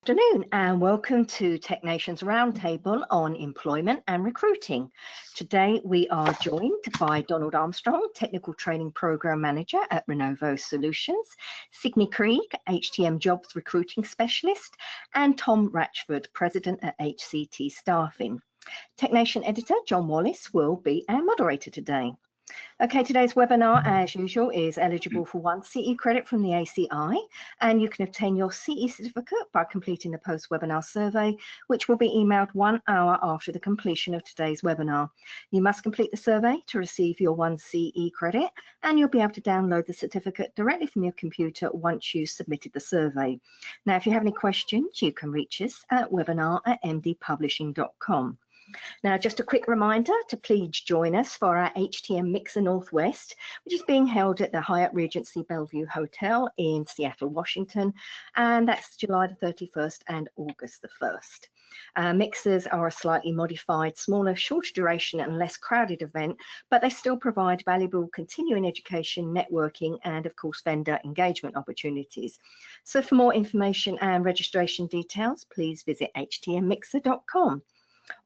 Afternoon and welcome to TechNation's Roundtable on Employment and Recruiting. Today we are joined by Donald Armstrong, Technical Training Program Manager at Renovo Solutions, Sydney Krieg, HTM Jobs Recruiting Specialist, and Tom Ratchford, President at HCT Staffing. TechNation Editor John Wallace will be our moderator today. Okay, today's webinar, as usual, is eligible for 1 CE credit from the ACI, and you can obtain your CE certificate by completing the post-webinar survey, which will be emailed 1 hour after the completion of today's webinar. You must complete the survey to receive your 1 CE credit, and you'll be able to download the certificate directly from your computer once you've submitted the survey. Now, if you have any questions, you can reach us at webinar@mdpublishing.com. Now, just a quick reminder to please join us for our HTM Mixer Northwest, which is being held at the Hyatt Regency Bellevue Hotel in Seattle, Washington, and that's July the 31st and August the 1st. Mixers are a slightly modified, smaller, shorter duration and less crowded event, but they still provide valuable continuing education, networking, and of course, vendor engagement opportunities. So for more information and registration details, please visit htmmixer.com.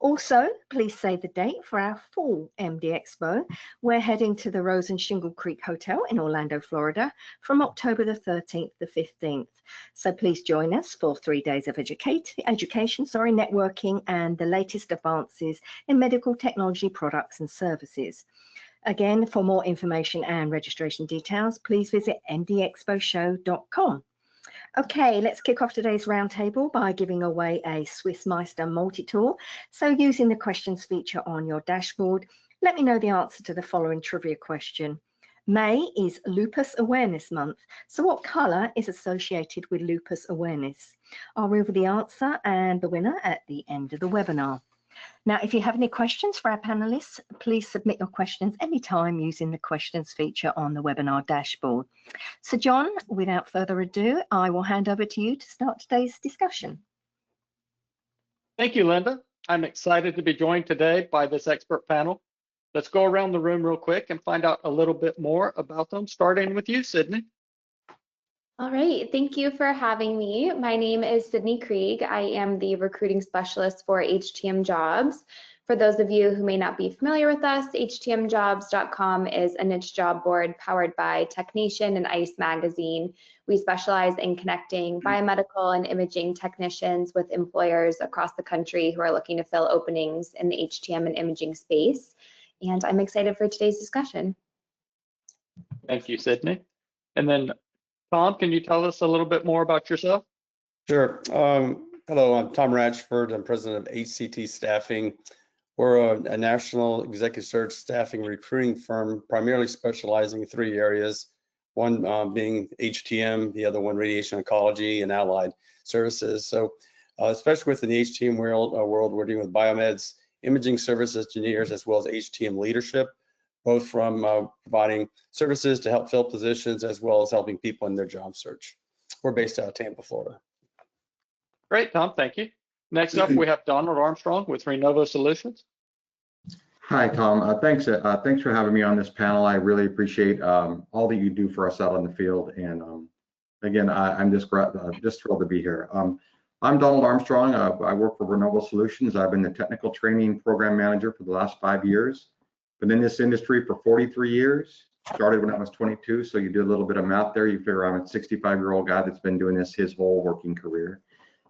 Also, please save the date for our full MD Expo. We're heading to the Rose and Shingle Creek Hotel in Orlando, Florida from October the 13th to 15th. So please join us for 3 days of education, networking, and the latest advances in medical technology products and services. Again, for more information and registration details, please visit mdexposhow.com. Okay, let's kick off today's roundtable by giving away a Swiss Meister multi-tool. So using the questions feature on your dashboard, let me know the answer to the following trivia question. May is Lupus Awareness Month. So what colour is associated with lupus awareness? I'll reveal the answer and the winner at the end of the webinar. Now, if you have any questions for our panelists, please submit your questions anytime using the questions feature on the webinar dashboard. So John, without further ado, I will hand over to you to start today's discussion. Thank you, Linda. I'm excited to be joined today by this expert panel. Let's go around the room real quick and find out a little bit more about them, starting with you, Sydney. All right, thank you for having me. My name is Sydney Krieg. I am the recruiting specialist for HTM Jobs. For those of you who may not be familiar with us, htmjobs.com is a niche job board powered by TechNation and ICE Magazine. We specialize in connecting biomedical and imaging technicians with employers across the country who are looking to fill openings in the HTM and imaging space. And I'm excited for today's discussion. Thank you, Sydney. And then Tom, can you tell us a little bit more about yourself? Sure. Hello, I'm Tom Ratchford. I'm president of HCT Staffing. We're a national executive search staffing recruiting firm, primarily specializing in 3 areas. One being HTM, the other one radiation oncology and allied services. So especially within the HTM world, we're dealing with biomeds, imaging service engineers, as well as HTM leadership, both from providing services to help fill positions as well as helping people in their job search. We're based out of Tampa, Florida. Great, Tom, thank you. Next up, we have Donald Armstrong with Renovo Solutions. Hi, Tom. Thanks for having me on this panel. I really appreciate all that you do for us out on the field. And again, I'm just thrilled to be here. I'm Donald Armstrong. I work for Renovo Solutions. I've been the technical training program manager for the last 5 years. Been in this industry for 43 years. Started when I was 22, so you do a little bit of math there. You figure I'm a 65-year-old guy that's been doing this his whole working career.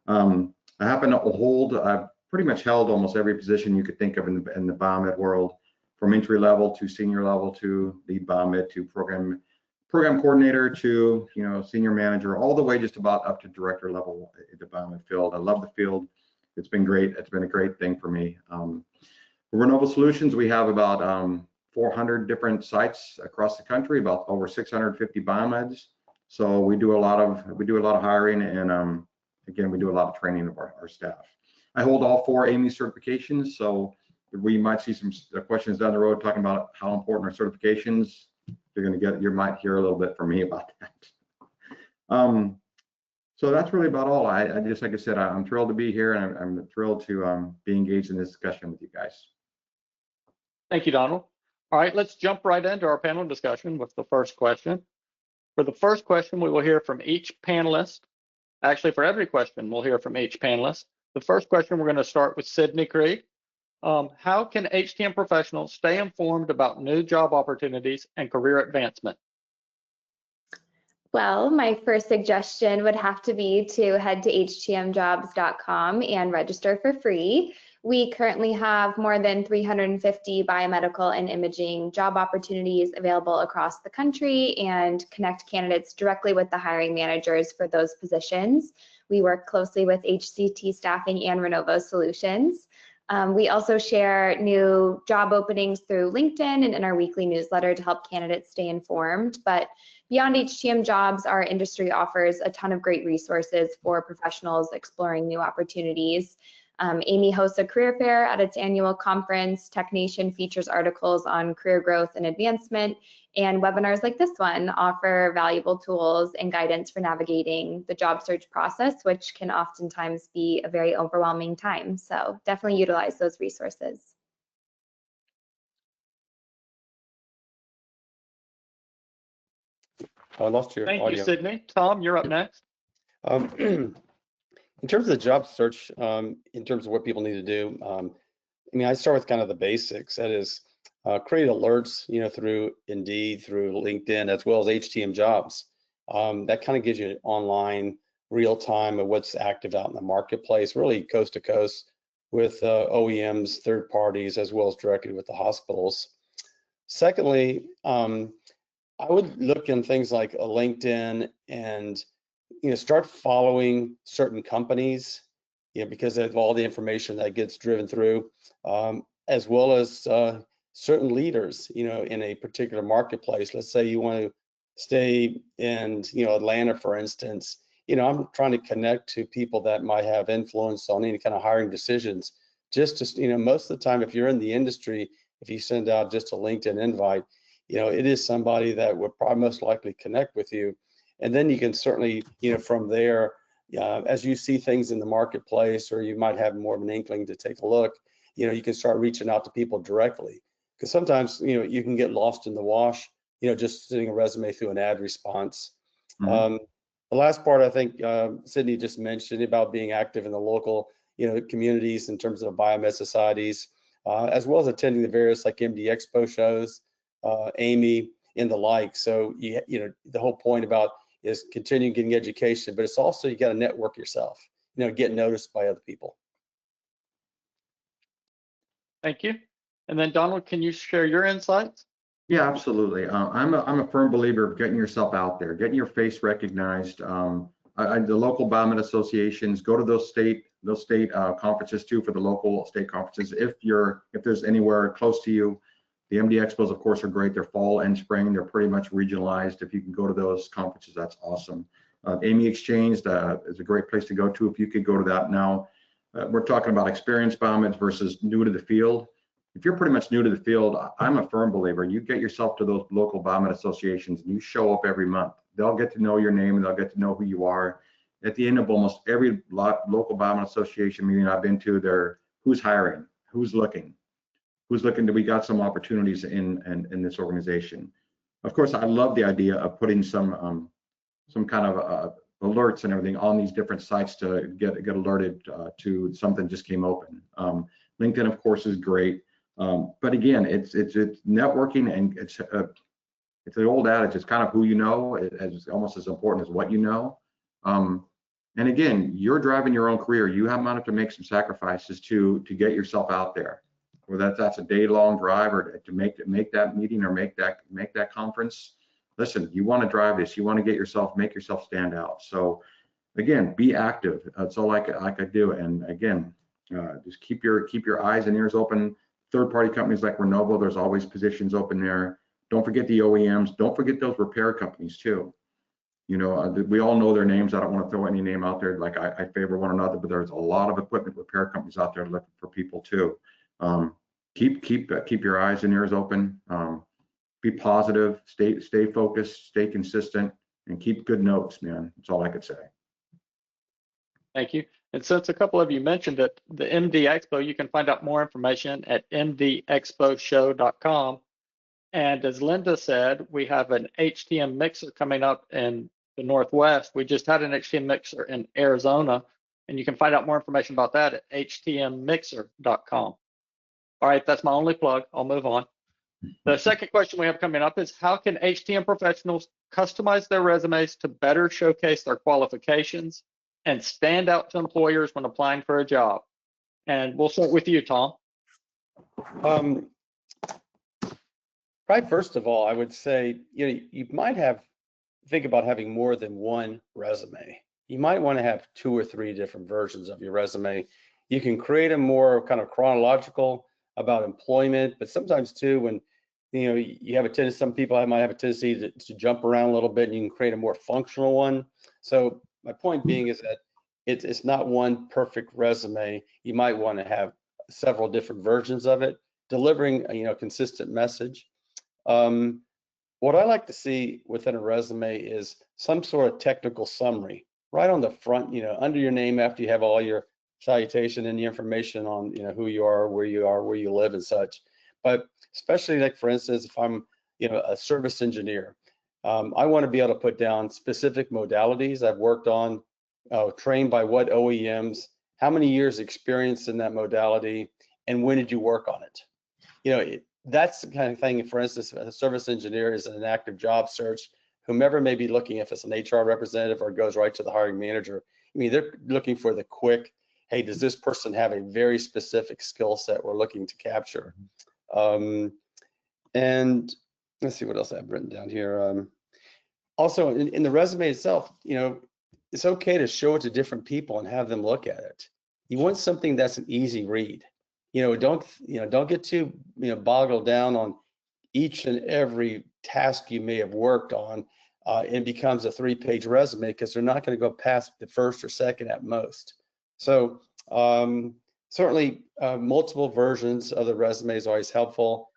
I happen to I've pretty much held almost every position you could think of in the biomed world, from entry level to senior level to lead biomed to program coordinator to senior manager, all the way just about up to director level in the biomed field. I love the field. It's been great. It's been a great thing for me. For Renovo Solutions, we have about 400 different sites across the country, about over 650 biomeds. So we do a lot of hiring, and again, we do a lot of training of our staff. I hold all 4 AMI certifications, so we might see some questions down the road talking about how important are certifications. You might hear a little bit from me about that. So that's really about all. I just, like I said, I'm thrilled to be here, and I'm thrilled to be engaged in this discussion with you guys. Thank you, Donald. All right, let's jump right into our panel discussion with the first question. For the first question, we will hear from each panelist Actually, for every question, we'll hear from each panelist. The first question, we're going to start with Sydney Krieg. How can HTM professionals stay informed about new job opportunities and career advancement? Well, my first suggestion would have to be to head to htmjobs.com and register for free. We currently have more than 350 biomedical and imaging job opportunities available across the country and connect candidates directly with the hiring managers for those positions. We work closely with HCT Staffing and Renovo Solutions. We also share new job openings through LinkedIn and in our weekly newsletter to help candidates stay informed. But beyond HTM Jobs, our industry offers a ton of great resources for professionals exploring new opportunities. Amy hosts a career fair at its annual conference. TechNation features articles on career growth and advancement, and webinars like this one offer valuable tools and guidance for navigating the job search process, which can oftentimes be a very overwhelming time. So definitely utilize those resources. I lost your Thank audio. you, Sydney. Tom, you're up next. In terms of the job search, in terms of what people need to do, I mean, I start with kind of the basics. That is, create alerts, through Indeed, through LinkedIn, as well as HTM Jobs. That kind of gives you online, real time of what's active out in the marketplace, really coast to coast with OEMs, third parties, as well as directly with the hospitals. Secondly, I would look in things like LinkedIn and start following certain companies, because of all the information that gets driven through, as well as certain leaders, in a particular marketplace. Let's say you want to stay in, Atlanta, for instance. I'm trying to connect to people that might have influence on any kind of hiring decisions. Just to, most of the time, if you're in the industry, if you send out just a LinkedIn invite, it is somebody that would probably most likely connect with you. And then you can certainly, from there, as you see things in the marketplace, or you might have more of an inkling to take a look, you can start reaching out to people directly. Because sometimes, you can get lost in the wash, just sending a resume through an ad response. Mm-hmm. The last part, I think Sydney just mentioned about being active in the local, communities in terms of biomed societies, as well as attending the various like MD Expo shows, Amy, and the like. So, the whole point about is continuing getting education, but it's also you got to network yourself, get noticed by other people. Thank you. And then Donald, can you share your insights? Yeah, absolutely. I'm a firm believer of getting yourself out there, getting your face recognized. The local biomed associations, go to those state conferences too, for the local state conferences. If there's anywhere close to you. The MD Expos, of course, are great. They're fall and spring. They're pretty much regionalized. If you can go to those conferences, that's awesome. Amy Exchange is a great place to go to if you could go to that now. We're talking about experienced biomeds versus new to the field. If you're pretty much new to the field, I'm a firm believer. You get yourself to those local biomed associations and you show up every month. They'll get to know your name and they'll get to know who you are. At the end of almost every local biomed association meeting I've been to, they're who's hiring, who's looking. We got some opportunities in this organization. Of course, I love the idea of putting some kind of alerts and everything on these different sites to get alerted to something just came open. LinkedIn, of course, is great, but again, it's networking, and it's an old adage. It's kind of who you know is almost as important as what you know. And again, you're driving your own career. You might have to make some sacrifices to get yourself out there. Whether that's a day-long drive or to make that meeting or make that conference. Listen, you want to drive this. You want to make yourself stand out. So again, be active. That's all I could do. And again, just keep your eyes and ears open. Third-party companies like Renovo, there's always positions open there. Don't forget the OEMs. Don't forget those repair companies too. We all know their names. I don't want to throw any name out there like I favor one another, but there's a lot of equipment repair companies out there looking for people too. Keep your eyes and ears open. Be positive. Stay focused. Stay consistent, and keep good notes, man. That's all I could say. Thank you. And since a couple of you mentioned it, the MD Expo, you can find out more information at mdexposhow.com. And as Linda said, we have an HTM mixer coming up in the Northwest. We just had an HTM mixer in Arizona, and you can find out more information about that at htmmixer.com. All right, that's my only plug. I'll move on. The second question we have coming up is, how can HTM professionals customize their resumes to better showcase their qualifications and stand out to employers when applying for a job? And we'll start with you, Tom. Right, first of all, I would say, you might think about having more than one resume. You might want to have 2 or 3 different versions of your resume. You can create a more kind of chronological about employment, but sometimes too, when you have a tendency, some people might have a tendency to jump around a little bit, and you can create a more functional one. So my point being is that it's not one perfect resume. You might want to have several different versions of it, delivering a consistent message. What I like to see within a resume is some sort of technical summary right on the front, under your name, after you have all your salutation and the information on who you are, where you live and such. But especially, like, for instance, if I'm a service engineer, I want to be able to put down specific modalities I've worked on, trained by what OEMs, how many years experience in that modality, and when did you work on it? That's the kind of thing. For instance, a service engineer is in an active job search, whomever may be looking, if it's an HR representative or goes right to the hiring manager, they're looking for the quick, hey, does this person have a very specific skill set we're looking to capture? And let's see what else I've written down here. Also, in the resume itself, it's okay to show it to different people and have them look at it. You want something that's an easy read. Don't get too boggled down on each and every task you may have worked on. It becomes a 3-page resume, because they're not going to go past the first or second at most. So certainly multiple versions of the resume is always helpful.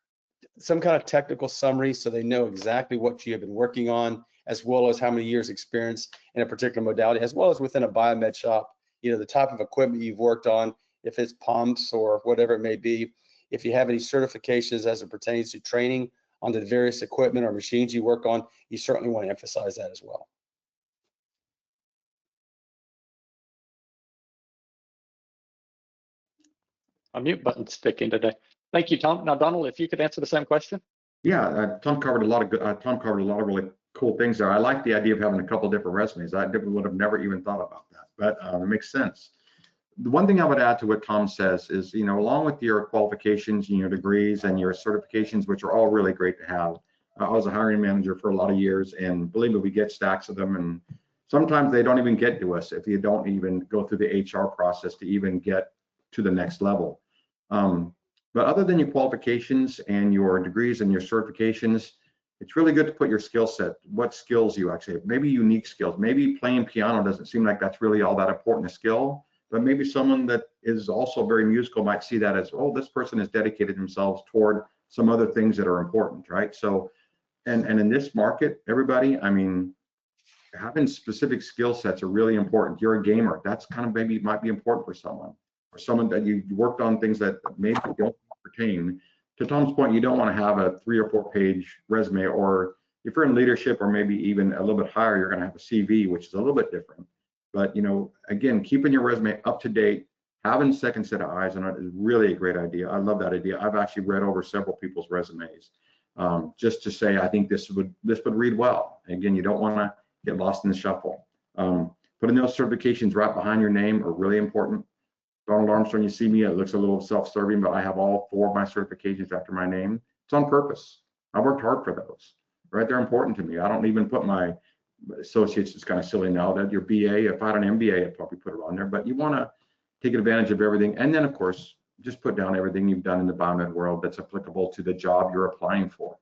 Some kind of technical summary so they know exactly what you have been working on, as well as how many years experience in a particular modality, as well as within a biomed shop, the type of equipment you've worked on, if it's pumps or whatever it may be. If you have any certifications as it pertains to training on the various equipment or machines you work on, you certainly want to emphasize that as well. My mute button's sticking today. Thank you, Tom. Now, Donald, if you could answer the same question. Yeah, Tom covered a lot of really cool things there. I like the idea of having a couple different resumes. I would have never even thought about that, but it makes sense. The one thing I would add to what Tom says is, along with your qualifications and your degrees and your certifications, which are all really great to have. I was a hiring manager for a lot of years, and believe me, we get stacks of them, and sometimes they don't even get to us if you don't even go through the HR process to even get to the next level. But other than your qualifications and your degrees and your certifications, it's really good to put your skill set, what skills you actually have, maybe unique skills. Maybe playing piano doesn't seem like that's really all that important a skill, but maybe someone that is also very musical might see that as, oh, this person has dedicated themselves toward some other things that are important, right? So, and in this market, everybody, having specific skill sets are really important. You're a gamer, that's kind of maybe might be important for someone, or someone that you worked on things that maybe don't pertain. To Tom's point, you don't want to have a 3 or 4 page resume, or if you're in leadership or maybe even a little bit higher, you're going to have a CV, which is a little bit different. But again, keeping your resume up to date, having a second set of eyes on it is really a great idea. I love that idea. I've actually read over several people's resumes just to say, I think this would read well. And again, you don't want to get lost in the shuffle. Putting those certifications right behind your name are really important. Donald Armstrong, you see me, it looks a little self-serving, but I have all 4 of my certifications after my name. It's on purpose. I worked hard for those, right? They're important to me. I don't even put my associates, it's kind of silly now that your BA, if I had an MBA, I'd probably put it on there, but you want to take advantage of everything. And then of course, just put down everything you've done in the biomed world that's applicable to the job you're applying for,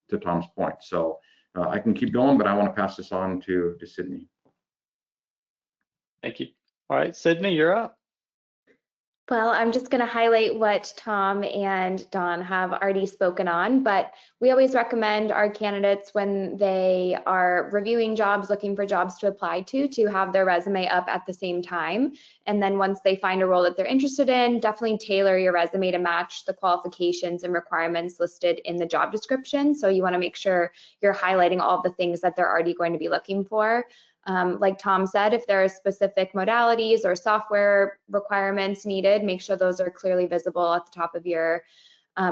to Tom's point. So I can keep going, but I want to pass this on to Sydney. Thank you. All right, Sydney, you're up. Well, I'm just going to highlight what Tom and Dawn have already spoken on, but we always recommend our candidates when they are reviewing jobs, looking for jobs to apply to have their resume up at the same time. And then once they find a role that they're interested in, definitely tailor your resume to match the qualifications and requirements listed in the job description. So you want to make sure you're highlighting all of the things that they're already going to be looking for. Like Tom said, if there are specific modalities or software requirements needed, make sure those are clearly visible at the top of your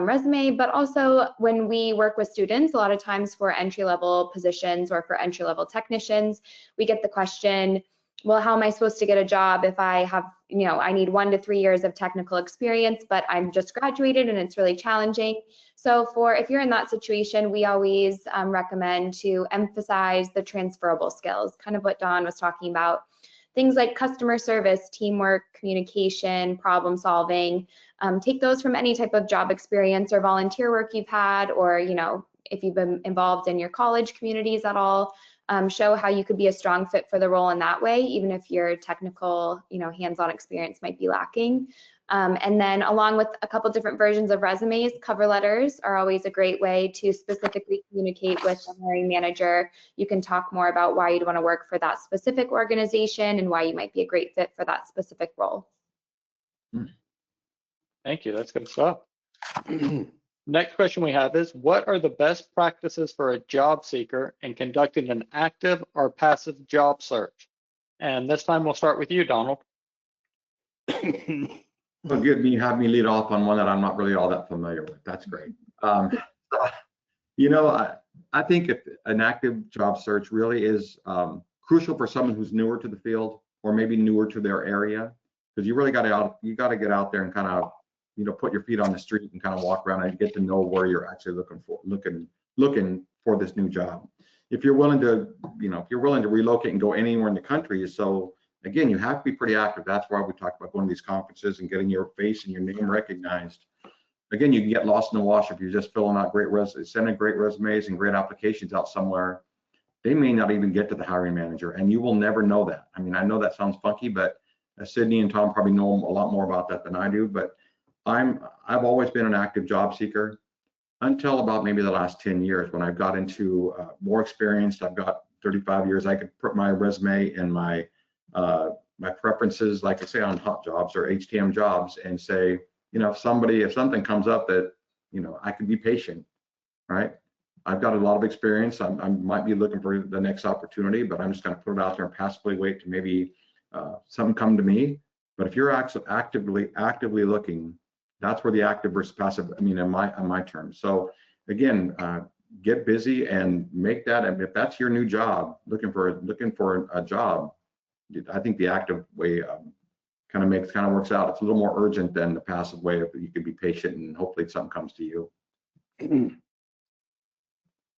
resume. But also when we work with students, a lot of times for entry-level positions or for entry-level technicians, we get the question, well, how am I supposed to get a job if I have, I need 1 to 3 years of technical experience, but I'm just graduated and it's really challenging. So if you're in that situation, we always recommend to emphasize the transferable skills, kind of what Dawn was talking about. Things like customer service, teamwork, communication, problem solving. Take those from any type of job experience or volunteer work you've had, or if you've been involved in your college communities at all. Show how you could be a strong fit for the role in that way, even if your technical, hands-on experience might be lacking. And then along with a couple different versions of resumes, cover letters are always a great way to specifically communicate with the hiring manager. You can talk more about why you'd want to work for that specific organization and why you might be a great fit for that specific role. Thank you, that's good stuff. Next question we have is, what are the best practices for a job seeker in conducting an active or passive job search? And this time we'll start with you, Donald. Well, good, you have me lead off on one that I'm not really all that familiar with. That's great. I think if an active job search really is crucial for someone who's newer to the field or maybe newer to their area, because you really got to get out there and kind of put your feet on the street and kind of walk around and get to know where you're actually looking for this new job. If you're willing to, relocate and go anywhere in the country, so again, you have to be pretty active. That's why we talk about going to these conferences and getting your face and your name recognized. Again, you can get lost in the wash if you're just filling out sending great resumes and great applications out somewhere. They may not even get to the hiring manager, and you will never know that. I mean, I know that sounds funky, but Sydney and Tom probably know a lot more about that than I do, but I've always been an active job seeker until about maybe the last 10 years when I got into more experienced. I've got 35 years. I could put my resume and my preferences, like I say, on hot jobs or HTM jobs, and say, if something comes up that, I can be patient, right? I've got a lot of experience. I might be looking for the next opportunity, but I'm just going to put it out there and passively wait to maybe something come to me. But if you're actively looking, that's where the active versus passive, in my terms. So again, get busy and make that. And if that's your new job, looking for a job, I think the active way kind of works out. It's a little more urgent than the passive way. You can be patient and hopefully something comes to you.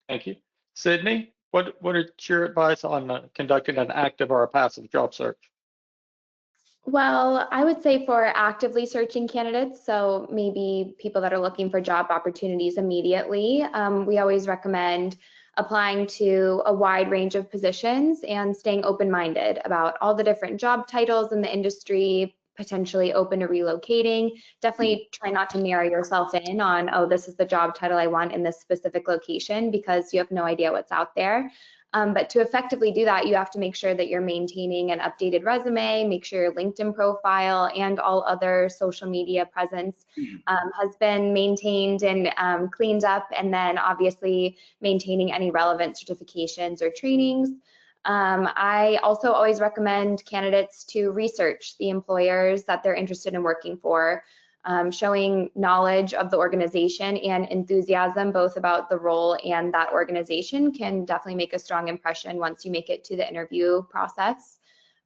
Thank you. Sydney, what is your advice on conducting an active or a passive job search? Well, I would say for actively searching candidates, so maybe people that are looking for job opportunities immediately, we always recommend applying to a wide range of positions and staying open-minded about all the different job titles in the industry, potentially open to relocating. Definitely try not to narrow yourself in on, oh, this is the job title I want in this specific location, because you have no idea what's out there. But to effectively do that, you have to make sure that you're maintaining an updated resume, make sure your LinkedIn profile and all other social media presence has been maintained and cleaned up, and then obviously maintaining any relevant certifications or trainings. I also always recommend candidates to research the employers that they're interested in working for. Showing knowledge of the organization and enthusiasm both about the role and that organization can definitely make a strong impression once you make it to the interview process.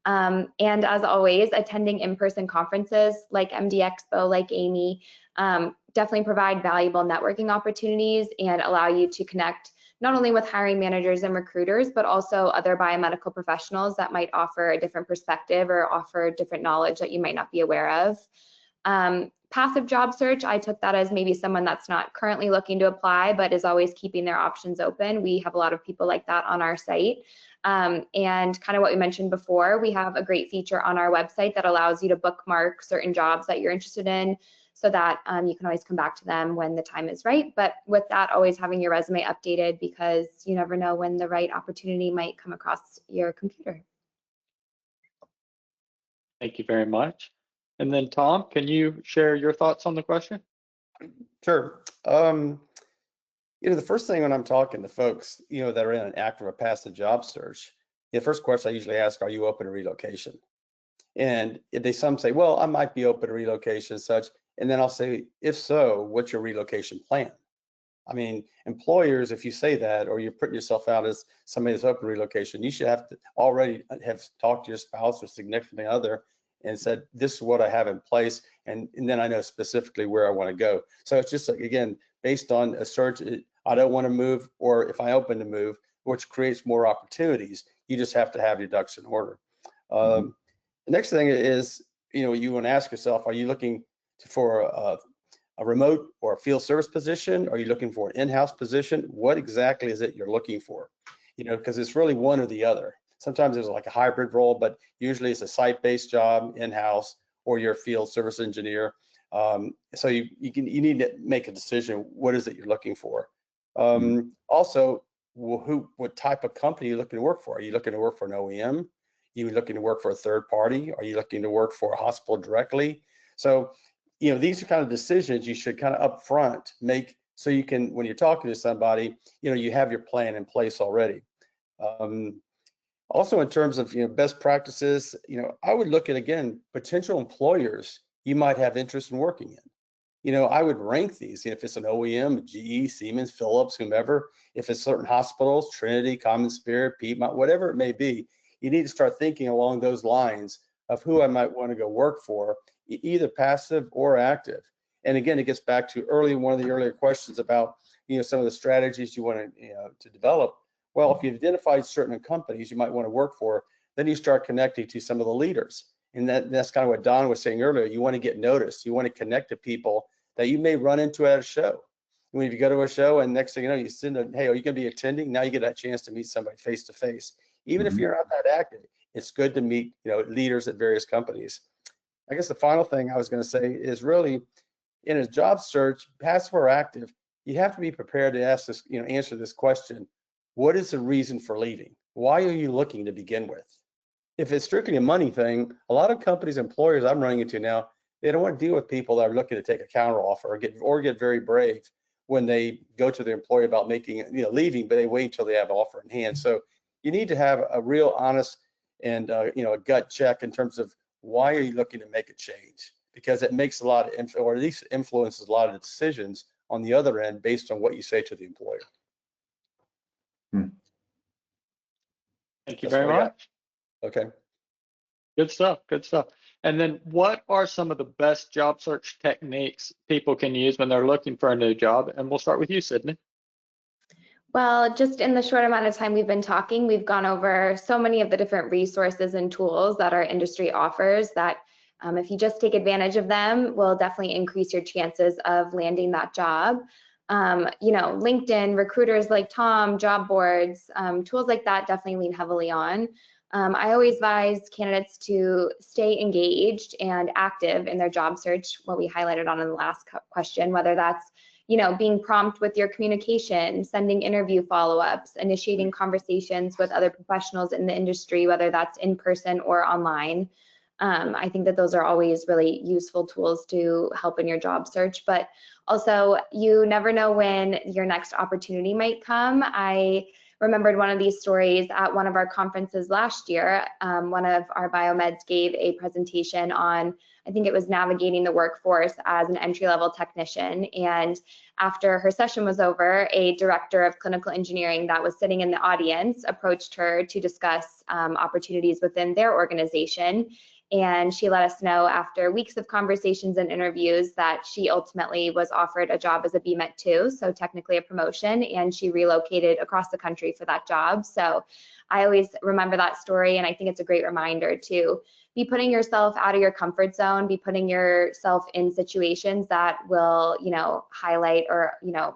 And as always, attending in-person conferences like MD Expo, like Amy, definitely provide valuable networking opportunities and allow you to connect not only with hiring managers and recruiters, but also other biomedical professionals that might offer a different perspective or offer different knowledge that you might not be aware of. Passive job search, I took that as maybe someone that's not currently looking to apply, but is always keeping their options open. We have a lot of people like that on our site. And kind of what we mentioned before, we have a great feature on our website that allows you to bookmark certain jobs that you're interested in, so that you can always come back to them when the time is right. But with that, always having your resume updated, because you never know when the right opportunity might come across your computer. Thank you very much. And then Tom, can you share your thoughts on the question? Sure. The first thing when I'm talking to folks, that are in an active or passive job search, the first question I usually ask, are you open to relocation? And if some say, well, I might be open to relocation and such. And then I'll say, if so, what's your relocation plan? I mean, employers, if you say that, or you're putting yourself out as somebody that's open to relocation, you should have to already have talked to your spouse or significant other and said, this is what I have in place. And then I know specifically where I want to go. So it's just, again, based on a search, I don't want to move, or if I open to move, which creates more opportunities, you just have to have your ducks in order. The next thing is, you want to ask yourself, are you looking for a remote or a field service position? Are you looking for an in-house position? What exactly is it you're looking for? Because it's really one or the other. Sometimes there's like a hybrid role, but usually it's a site-based job, in-house, or you're a field service engineer. So you need to make a decision. What is it you're looking for? Also, what type of company are you looking to work for? Are you looking to work for an OEM? Are you looking to work for a third party? Are you looking to work for a hospital directly? So, these are kind of decisions you should kind of upfront make, so you can, when you're talking to somebody, you have your plan in place already. Also, in terms of best practices, I would look at, again, potential employers you might have interest in working in. I would rank these. If it's an OEM, GE, Siemens, Philips, whomever. If it's certain hospitals, Trinity, Common Spirit, Piedmont, whatever it may be, you need to start thinking along those lines of who I might want to go work for, either passive or active. And again, it gets back to one of the earlier questions about some of the strategies you want to develop. Well, if you've identified certain companies you might want to work for, then you start connecting to some of the leaders. And that's kind of what Don was saying earlier. You want to get noticed. You want to connect to people that you may run into at a show. When you go to a show and next thing you know, you send a, hey, are you going to be attending? Now you get that chance to meet somebody face to face. Even if you're not that active, it's good to meet leaders at various companies. I guess the final thing I was going to say is, really, in a job search, passive or active, you have to be prepared to ask this, answer this question: what is the reason for leaving? Why are you looking to begin with? If it's strictly a money thing, a lot of companies, employers I'm running into now, they don't want to deal with people that are looking to take a counter offer or get very brave when they go to their employer about making, leaving, but they wait until they have an offer in hand. So you need to have a real honest and a gut check in terms of, why are you looking to make a change? Because it makes a lot of, or at least influences a lot of the decisions on the other end based on what you say to the employer. Thank you very much. Okay. Good stuff. Good stuff. And then, what are some of the best job search techniques people can use when they're looking for a new job? And we'll start with you, Sydney. Well, just in the short amount of time we've been talking, we've gone over so many of the different resources and tools that our industry offers that if you just take advantage of them, will definitely increase your chances of landing that job. LinkedIn, recruiters like Tom, job boards, tools like that definitely lean heavily on. I always advise candidates to stay engaged and active in their job search, what we highlighted on in the last question, whether that's being prompt with your communication, sending interview follow-ups, initiating conversations with other professionals in the industry, whether that's in person or online. I think that those are always really useful tools to help in your job search, but also you never know when your next opportunity might come. I remembered one of these stories at one of our conferences last year. One of our biomeds gave a presentation on, I think it was navigating the workforce as an entry-level technician. And after her session was over, a director of clinical engineering that was sitting in the audience approached her to discuss opportunities within their organization. And she let us know after weeks of conversations and interviews that she ultimately was offered a job as a BMET 2, so technically a promotion, and she relocated across the country for that job. So I always remember that story, and I think it's a great reminder to be putting yourself out of your comfort zone, be putting yourself in situations that will, highlight or,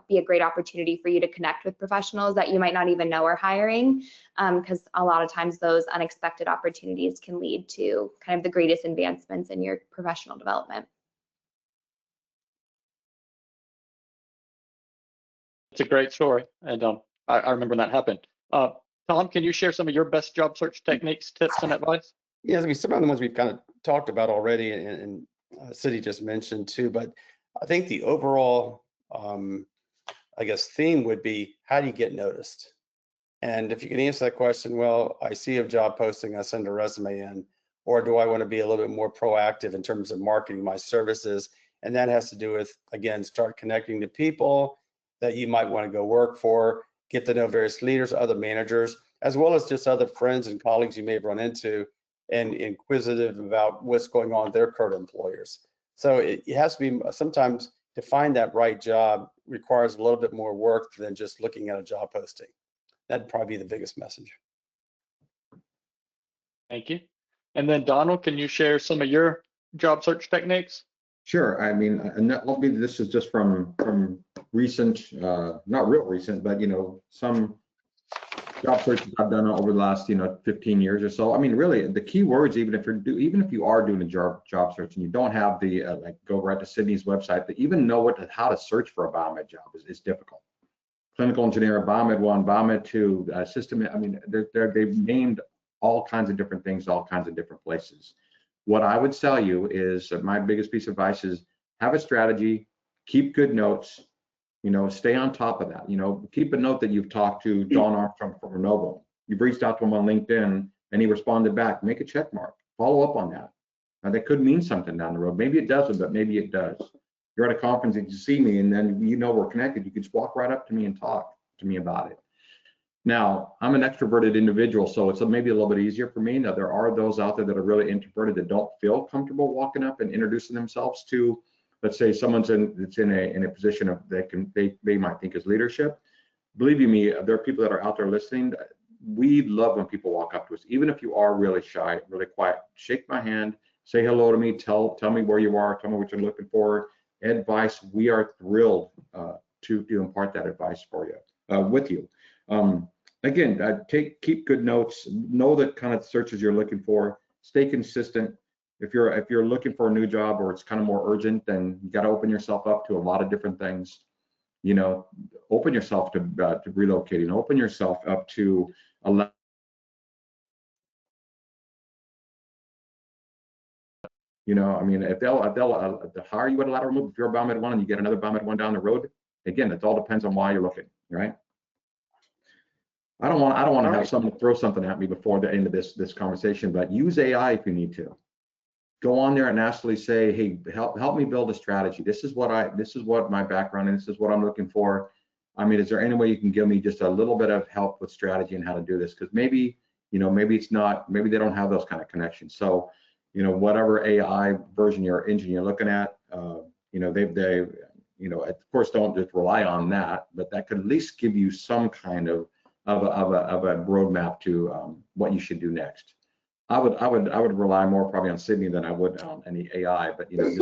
be a great opportunity for you to connect with professionals that you might not even know are hiring, because a lot of times those unexpected opportunities can lead to kind of the greatest advancements in your professional development. It's a great story, and I remember that happened. Tom, can you share some of your best job search techniques, tips, and advice? Yeah, I mean, some of the ones we've kind of talked about already, and City just mentioned too, but I think the overall, I guess, theme would be, how do you get noticed? And if you can answer that question, well, I see a job posting, I send a resume in, or do I want to be a little bit more proactive in terms of marketing my services? And that has to do with, again, start connecting to people that you might want to go work for, get to know various leaders, other managers, as well as just other friends and colleagues you may have run into, and inquisitive about what's going on with their current employers. So it has to be, sometimes to find that right job requires a little bit more work than just looking at a job posting. That'd probably be the biggest message. Thank you. And then Donald, can you share some of your job search techniques? Sure. I mean, and this is just from recent, not real recent, but some job searches I've done over the last 15 years or so. I mean, really, the key words, even if you are doing a job search and you don't have the go right to Sydney's website, to even know how to search for a biomed job is difficult. Clinical engineer, biomed 1, biomed 2, system. I mean, they've named all kinds of different things, all kinds of different places. What I would tell you is my biggest piece of advice is have a strategy, keep good notes, stay on top of that. Keep a note that you've talked to John Armstrong from Renovo. You've reached out to him on LinkedIn and he responded back. Make a check mark. Follow up on that. Now, that could mean something down the road. Maybe it doesn't, but maybe it does. You're at a conference and you see me and then we're connected. You can just walk right up to me and talk to me about it. Now, I'm an extroverted individual, so it's maybe a little bit easier for me. Now, there are those out there that are really introverted that don't feel comfortable walking up and introducing themselves to, let's say, someone's that's in a position of they might think is leadership. Believe you me, there are people that are out there listening. We love when people walk up to us, even if you are really shy, really quiet. Shake my hand, say hello to me, tell me where you are, tell me what you're looking for. Advice, we are thrilled to impart that advice for you, with you. Again, keep good notes, know the kind of searches you're looking for, stay consistent. If you're looking for a new job or it's kind of more urgent, then you got to open yourself up to a lot of different things. Open yourself to relocating, open yourself up to a I mean, if they'll hire you at a lateral move, if you're a biomed 1 and you get another biomed 1 down the road, again, it all depends on why you're looking, right? I don't want to have someone throw something at me before the end of this conversation, but use AI if you need to. Go on there and actually say, hey, help me build a strategy. This is what my background is. This is what I'm looking for. I mean, is there any way you can give me just a little bit of help with strategy and how to do this? Because maybe maybe they don't have those kind of connections. So, whatever AI version or engine you're looking at, they of course don't just rely on that, but that could at least give you some kind of a roadmap to what you should do next. I would rely more probably on Sydney than I would on any AI, but just,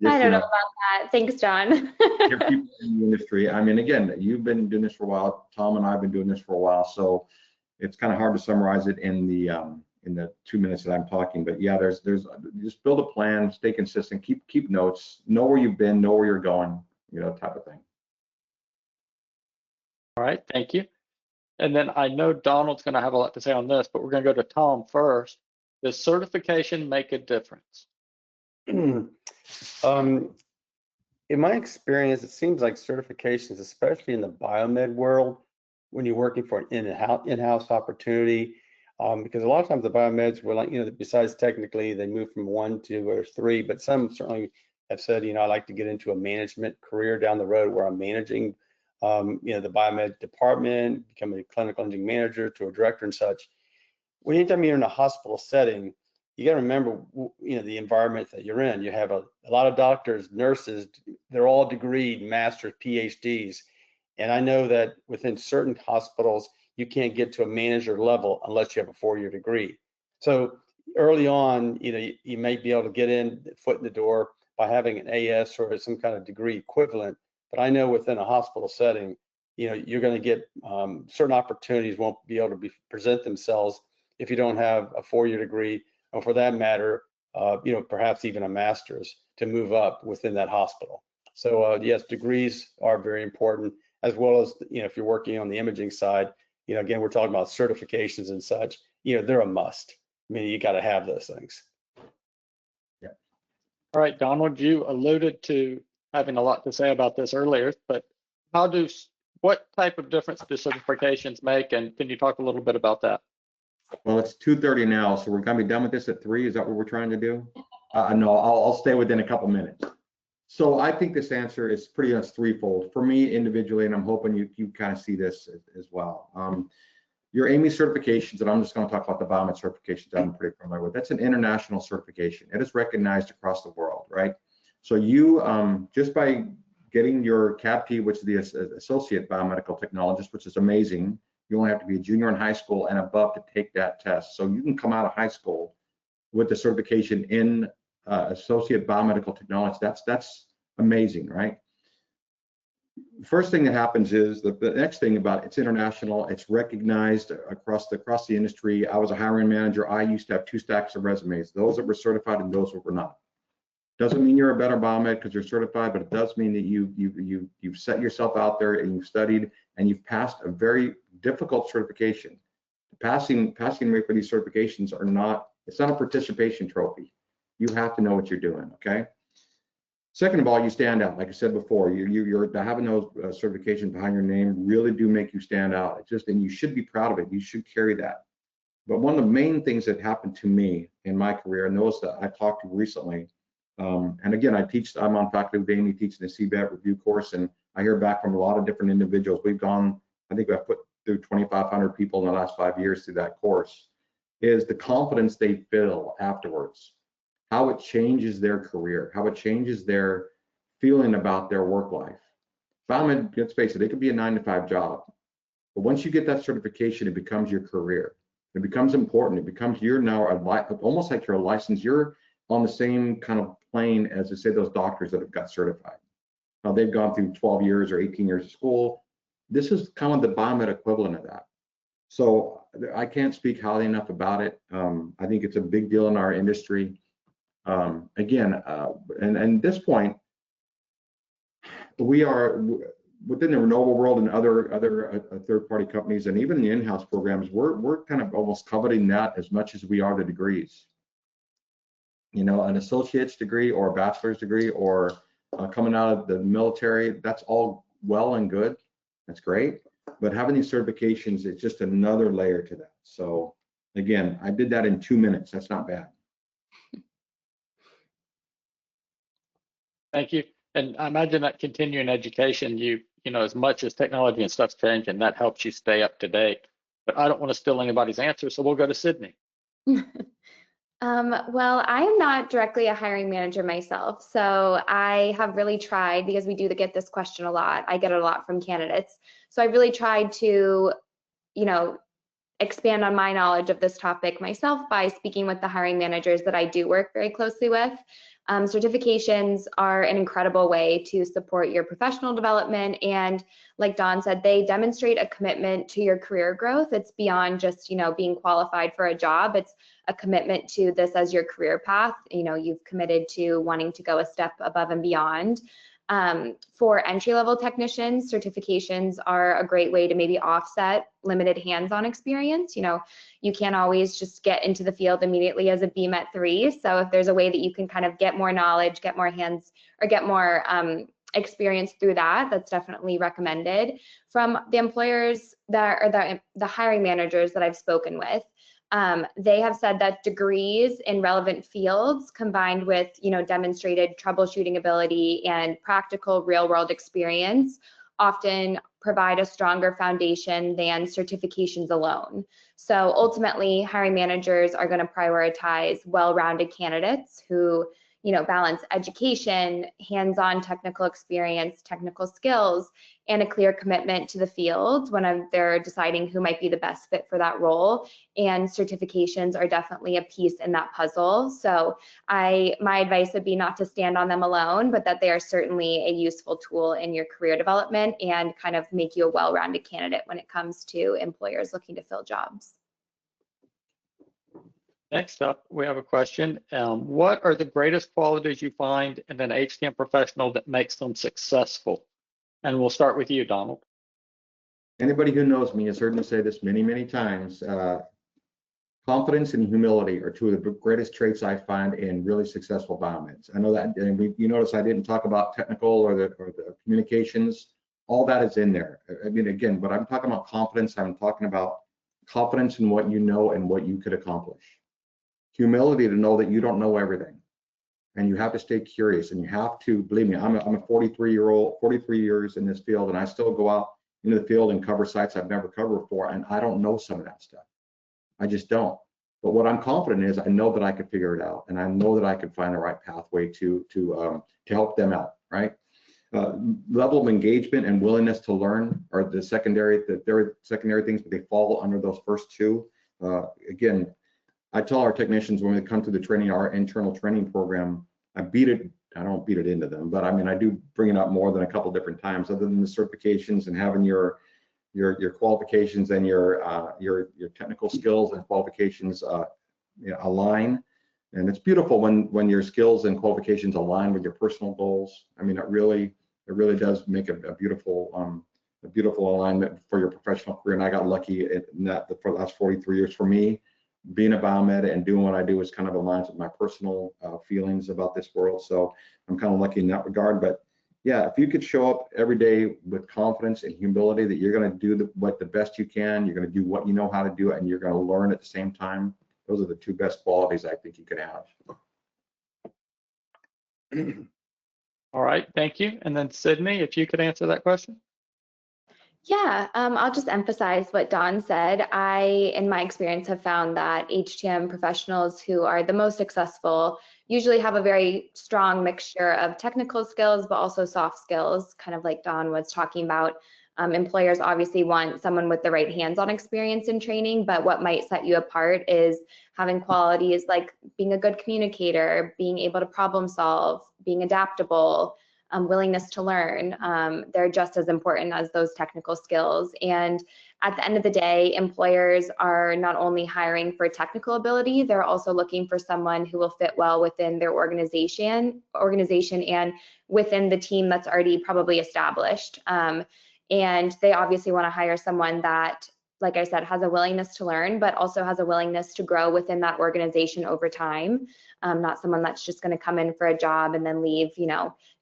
I don't know about that. Thanks, John. your people in the industry. I mean, again, you've been doing this for a while. Tom and I have been doing this for a while, so it's kind of hard to summarize it in the 2 minutes that I'm talking. But yeah, there's just build a plan, stay consistent, keep notes, know where you've been, know where you're going, type of thing. All right, thank you. And then I know Donald's going to have a lot to say on this, but we're going to go to Tom first. Does certification make a difference? In my experience, it seems like certifications, especially in the biomed world, when you're working for an in-house opportunity, because a lot of times the biomeds were like, besides technically, they move from 1, 2, or 3, but some certainly have said, I like to get into a management career down the road where I'm managing the biomed department, becoming a clinical engineering manager to a director and such. Anytime you're in a hospital setting, you got to remember, the environment that you're in. You have a lot of doctors, nurses, they're all degreed, masters, PhDs. And I know that within certain hospitals, you can't get to a manager level unless you have a 4-year degree. So early on, you may be able to get in, foot in the door by having an AS or some kind of degree equivalent. But I know within a hospital setting, you're going to get certain opportunities won't be able to present themselves if you don't have a 4-year degree, or for that matter, perhaps even a master's to move up within that hospital. So yes, degrees are very important, as well as if you're working on the imaging side. Again, we're talking about certifications and such. They're a must. I mean, you got to have those things. Yeah. All right, Donald, you alluded to having a lot to say about this earlier, but what type of difference do certifications make, and can you talk a little bit about that? Well, it's 2:30 now, so we're going to be done with this at 3. Is that what we're trying to do? No, I'll stay within a couple minutes. So I think this answer is pretty much threefold for me individually, and I'm hoping you kind of see this as well. Your AAMI certifications, and I'm just going to talk about the biomed certifications that I'm pretty familiar with. That's an international certification. It is recognized across the world, right? So you, just by getting your CABT, which is the Associate Biomedical Technologist, which is amazing, you only have to be a junior in high school and above to take that test. So you can come out of high school with the certification in Associate Biomedical Technology. That's amazing, right? First thing that happens is the next thing about it's international, it's recognized across the industry. I was a hiring manager. I used to have 2 stacks of resumes, those that were certified and those that were not. Doesn't mean you're a better biomed because you're certified, but it does mean that you've set yourself out there and you've studied and you've passed a very difficult certification. Passing rate for these certifications it's not a participation trophy. You have to know what you're doing, okay? Second of all, you stand out. Like I said before, you're having those certifications behind your name really do make you stand out. And you should be proud of it. You should carry that. But one of the main things that happened to me in my career, and those that I talked to recently, and again, I'm on faculty with AAMI teaching the CBET review course, and I hear back from a lot of different individuals. I think I've put through 2,500 people in the last 5 years through that course, is the confidence they feel afterwards, how it changes their career, how it changes their feeling about their work life. Biomed, let's face it, it could be a 9-to-5 job, but once you get that certification, it becomes your career. It becomes important. It becomes you're now almost like you're a license. You're on the same kind of plane as, say, those doctors that have got certified. Now they've gone through 12 years or 18 years of school. This is kind of the biomed equivalent of that. So I can't speak highly enough about it. I think it's a big deal in our industry. Again, and at this point, we are within the Renovo world and other third-party companies, and even the in-house programs. We're kind of almost coveting that as much as we are the degrees. An associate's degree or a bachelor's degree or coming out of the military, that's all well and good. That's great. But having these certifications is just another layer to that. So again, I did that in 2 minutes. That's not bad. Thank you. And I imagine that continuing education, as much as technology and stuff's changing, that helps you stay up to date. But I don't want to steal anybody's answer, so we'll go to Sydney. Well, I am not directly a hiring manager myself, so I have really tried, because we do get this question a lot. I get it a lot from candidates. So I really tried to, expand on my knowledge of this topic myself by speaking with the hiring managers that I do work very closely with. Certifications are an incredible way to support your professional development, and like Don said, they demonstrate a commitment to your career growth. It's beyond just being qualified for a job. It's a commitment to this as your career path. You've committed to wanting to go a step above and beyond. For entry-level technicians, certifications are a great way to maybe offset limited hands-on experience. You can't always just get into the field immediately as a BMET 3. So if there's a way that you can kind of get more knowledge, get more hands, or get more experience through that, that's definitely recommended. From the employers the hiring managers that I've spoken with, they have said that degrees in relevant fields combined with, demonstrated troubleshooting ability and practical real-world experience often provide a stronger foundation than certifications alone. So ultimately, hiring managers are going to prioritize well-rounded candidates who, balance education, hands-on technical experience, technical skills, and a clear commitment to the field when they're deciding who might be the best fit for that role. And certifications are definitely a piece in that puzzle. So my advice would be not to stand on them alone, but that they are certainly a useful tool in your career development and kind of make you a well-rounded candidate when it comes to employers looking to fill jobs. Next up, we have a question. What are the greatest qualities you find in an HTM professional that makes them successful? And we'll start with you, Donald. Anybody who knows me has heard me say this many, many times. Confidence and humility are two of the greatest traits I find in really successful biomeds. I know that, and you notice I didn't talk about technical or the communications. All that is in there. I mean, again, but I'm talking about confidence. I'm talking about confidence in what you know and what you could accomplish. Humility to know that you don't know everything, and you have to stay curious, and you have to, believe me, I'm a 43-year-old, 43 years in this field, and I still go out into the field and cover sites I've never covered before, and I don't know some of that stuff. I just don't. But what I'm confident is I know that I could figure it out, and I know that I could find the right pathway to help them out, right? Level of engagement and willingness to learn are the secondary things, but they fall under those first two. Again, I tell our technicians when they come to the training, our internal training program, I don't beat it into them, but I mean, I do bring it up more than a couple different times, other than the certifications and having your qualifications and your technical skills and qualifications align. And it's beautiful when your skills and qualifications align with your personal goals. I mean, it really does make a beautiful alignment for your professional career. And I got lucky in that for the last 43 years. For me, being a biomed and doing what I do is kind of aligns with my personal feelings about this world. So I'm kind of lucky in that regard. But yeah, if you could show up every day with confidence and humility that you're going to do the best you can, you're going to do what you know how to do it, and you're going to learn at the same time, those are the two best qualities I think you could have. All right, thank you. And then Sydney, if you could answer that question. Yeah, I'll just emphasize what Don said. In my experience, have found that HTM professionals who are the most successful usually have a very strong mixture of technical skills, but also soft skills, kind of like Don was talking about. Employers obviously want someone with the right hands-on experience and training, but what might set you apart is having qualities like being a good communicator, being able to problem solve, being adaptable, willingness to learn. They're just as important as those technical skills. And at the end of the day, employers are not only hiring for technical ability, they're also looking for someone who will fit well within their organization and within the team that's already probably established. And they obviously want to hire someone that, like I said, has a willingness to learn, but also has a willingness to grow within that organization over time. Not someone that's just going to come in for a job and then leave,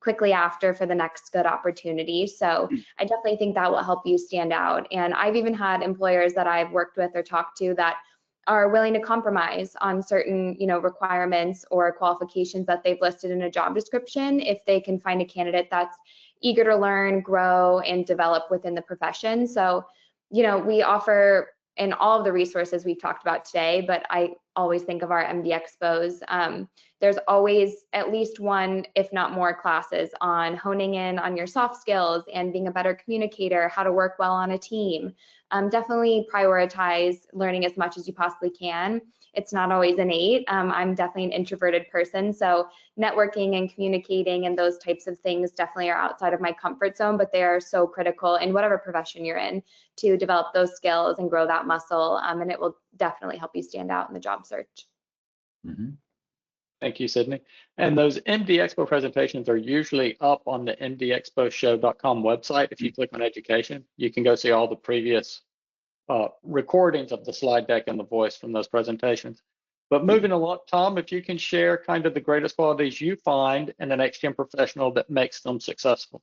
quickly after for the next good opportunity. So I definitely think that will help you stand out. And I've even had employers that I've worked with or talked to that are willing to compromise on certain, requirements or qualifications that they've listed in a job description if they can find a candidate that's eager to learn, grow, and develop within the profession. So, we offer in all of the resources we've talked about today, but I always think of our MD Expos. There's always at least one, if not more, classes on honing in on your soft skills and being a better communicator, how to work well on a team. Definitely prioritize learning as much as you possibly can. It's not always innate. I'm definitely an introverted person, so networking and communicating and those types of things definitely are outside of my comfort zone, but they are so critical in whatever profession you're in to develop those skills and grow that muscle, and it will definitely help you stand out in the job search. Mm-hmm. Thank you, Sydney. And those MD Expo presentations are usually up on the mdexposhow.com website. If you click on education, you can go see all the previous recordings of the slide deck and the voice from those presentations. But moving along, Tom, if you can share kind of the greatest qualities you find in an HTM professional that makes them successful.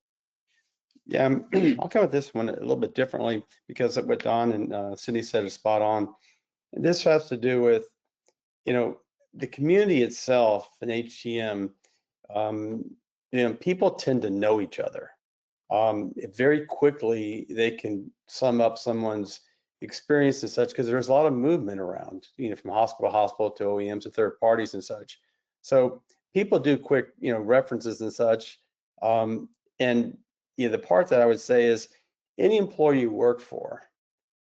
Yeah, I'll cover this one a little bit differently because of what Don and Sydney said is spot on. And this has to do with, the community itself in HTM. People tend to know each other. Very quickly, they can sum up someone's experience and such because there's a lot of movement around, from hospital to hospital to OEMs and third parties and such. So people do quick, references and such. And the part that I would say is any employee you work for,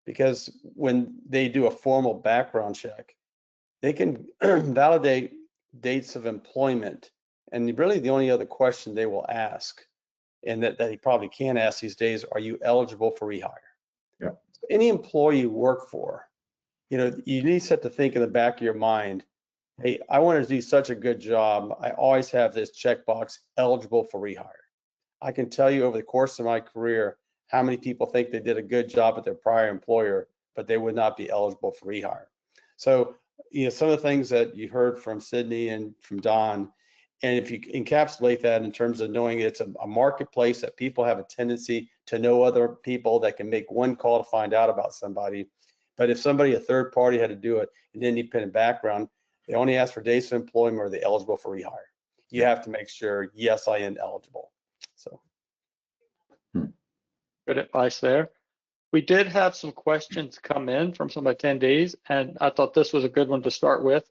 because when they do a formal background check, they can validate dates of employment. And really the only other question they will ask, and that he probably can't ask these days, are you eligible for rehire? Yeah. Any employee you work for, you need to think in the back of your mind, hey, I want to do such a good job. I always have this checkbox, eligible for rehire. I can tell you over the course of my career, how many people think they did a good job at their prior employer, but they would not be eligible for rehire. So, some of the things that you heard from Sydney and from Don, and if you encapsulate that in terms of knowing it's a marketplace that people have a tendency to know other people that can make one call to find out about somebody. But if somebody, a third party, had to do it, an independent background, they only ask for dates of employment, or they eligible for rehire. You have to make sure, yes, I am eligible. So. Good advice there. We did have some questions come in from some attendees, and I thought this was a good one to start with.